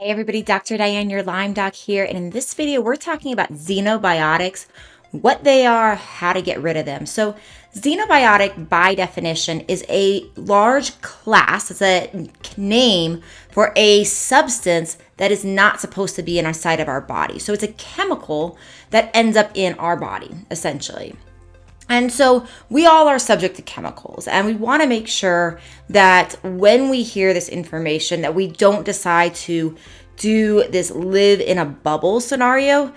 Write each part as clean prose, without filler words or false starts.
Hey everybody, Dr. Diane, your Lyme doc here, and in this video we're talking about xenobiotics, what they are, how to get rid of them. So xenobiotic by definition is a large class, it's a name for a substance that is not supposed to be inside of our body. So it's a chemical that ends up in our body, essentially. And so we all are subject to chemicals, and we want to make sure that when we hear this information that we don't decide to do this live in a bubble scenario.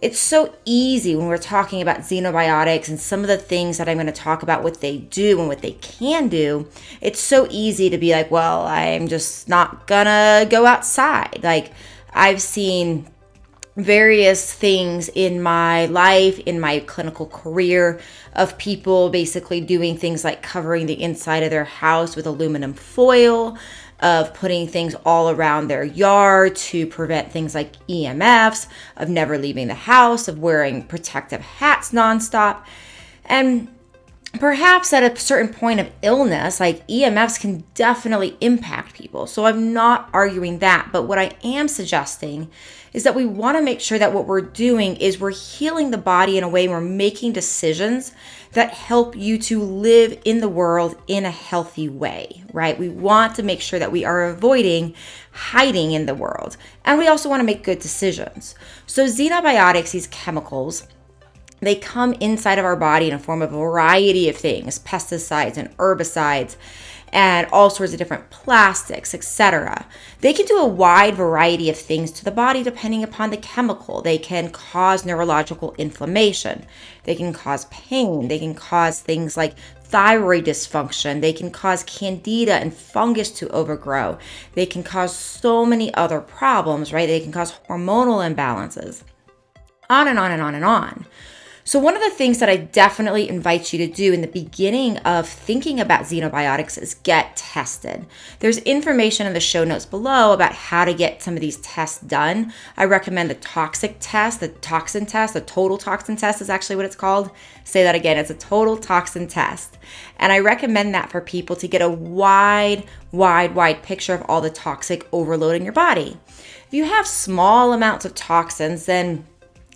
It's so easy when we're talking about xenobiotics and some of the things that I'm going to talk about, what they do and what they can do. It's so easy to be like, well, I'm just not gonna go outside. Like, I've seen various things in my life, in my clinical career, of people basically doing things like covering the inside of their house with aluminum foil, of putting things all around their yard to prevent things like EMFs, of never leaving the house, of wearing protective hats nonstop. And perhaps at a certain point of illness, like EMFs can definitely impact people. So I'm not arguing that. But what I am suggesting is that we want to make sure that what we're doing is we're healing the body in a way, we're making decisions that help you to live in the world in a healthy way, right? We want to make sure that we are avoiding hiding in the world. And we also want to make good decisions. So xenobiotics, these chemicals, they come inside of our body in a form of a variety of things, pesticides and herbicides and all sorts of different plastics, etc. They can do a wide variety of things to the body depending upon the chemical. They can cause neurological inflammation. They can cause pain. They can cause things like thyroid dysfunction. They can cause candida and fungus to overgrow. They can cause so many other problems, right? They can cause hormonal imbalances. On and on and on and on. So one of the things that I definitely invite you to do in the beginning of thinking about xenobiotics is get tested. There's information in the show notes below about how to get some of these tests done. I recommend the toxic test, the toxin test, the total toxin test is actually what it's called. Say that again, it's a total toxin test. And I recommend that for people to get a wide picture of all the toxic overload in your body. If you have small amounts of toxins, then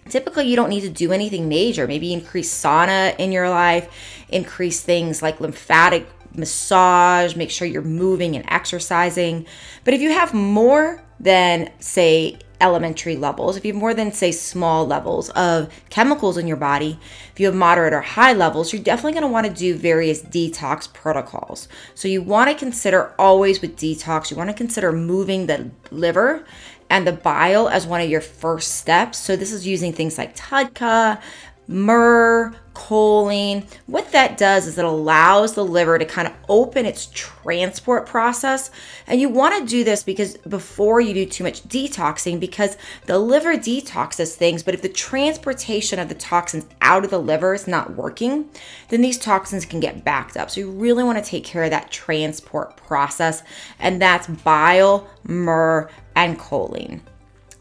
typically, you don't need to do anything major. Maybe increase sauna in your life, increase things like lymphatic massage, make sure you're moving and exercising. But if you have more than, say, elementary levels, if you have more than, say, small levels of chemicals in your body, if you have moderate or high levels, you're definitely going to want to do various detox protocols. So you want to consider always with detox, you want to consider moving the liver and the bile as one of your first steps. So this is using things like TUDCA, myrrh, choline. What that does is it allows the liver to kind of open its transport process. And you want to do this because before you do too much detoxing, because the liver detoxes things, but if the transportation of the toxins out of the liver is not working, then these toxins can get backed up. So you really want to take care of that transport process, and that's bile, myrrh, and choline.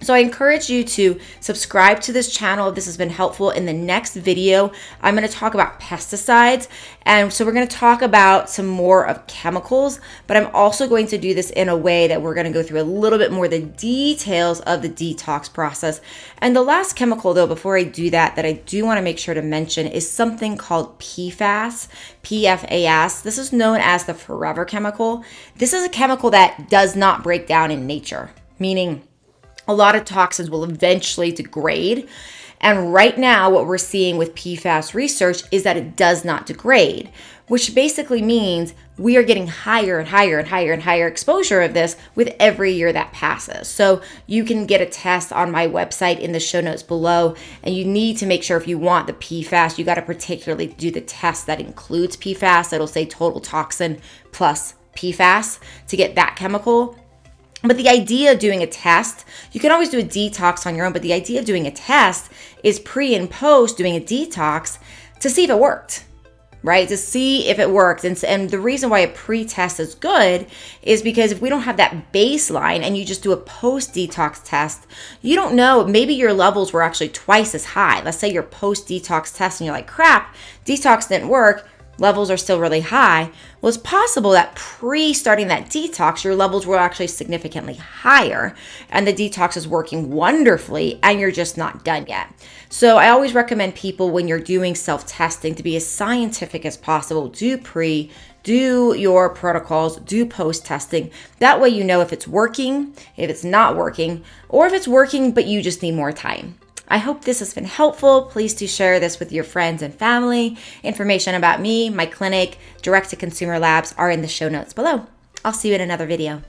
So I encourage you to subscribe to this channel if this has been helpful. In the next video, I'm going to talk about pesticides. And so we're going to talk about some more of chemicals, but I'm also going to do this in a way that we're going to go through a little bit more the details of the detox process. And the last chemical, though, before I do that I do want to make sure to mention is something called PFAS, PFAS. This is known as the forever chemical. This is a chemical that does not break down in nature, meaning a lot of toxins will eventually degrade. And right now, what we're seeing with PFAS research is that it does not degrade, which basically means we are getting higher and higher and higher and higher exposure of this with every year that passes. So you can get a test on my website in the show notes below, and you need to make sure if you want the PFAS, you got to particularly do the test that includes PFAS. It'll say total toxin plus PFAS to get that chemical. But the idea of doing a test, you can always do a detox on your own, but the idea of doing a test is pre and post doing a detox to see if it worked, right? To see if it worked. And the reason why a pre-test is good is because if we don't have that baseline and you just do a post-detox test, you don't know, maybe your levels were actually twice as high. Let's say your post-detox test and you're like, crap, detox didn't work. levels are still really high, well, it's possible that pre-starting that detox, your levels were actually significantly higher and the detox is working wonderfully and you're just not done yet. So I always recommend people, when you're doing self-testing, to be as scientific as possible. Do your protocols, do post-testing. That way you know if it's working, if it's not working, or if it's working but you just need more time. I hope this has been helpful. Please do share this with your friends and family. Information about me, my clinic, direct-to-consumer labs are in the show notes below. I'll see you in another video.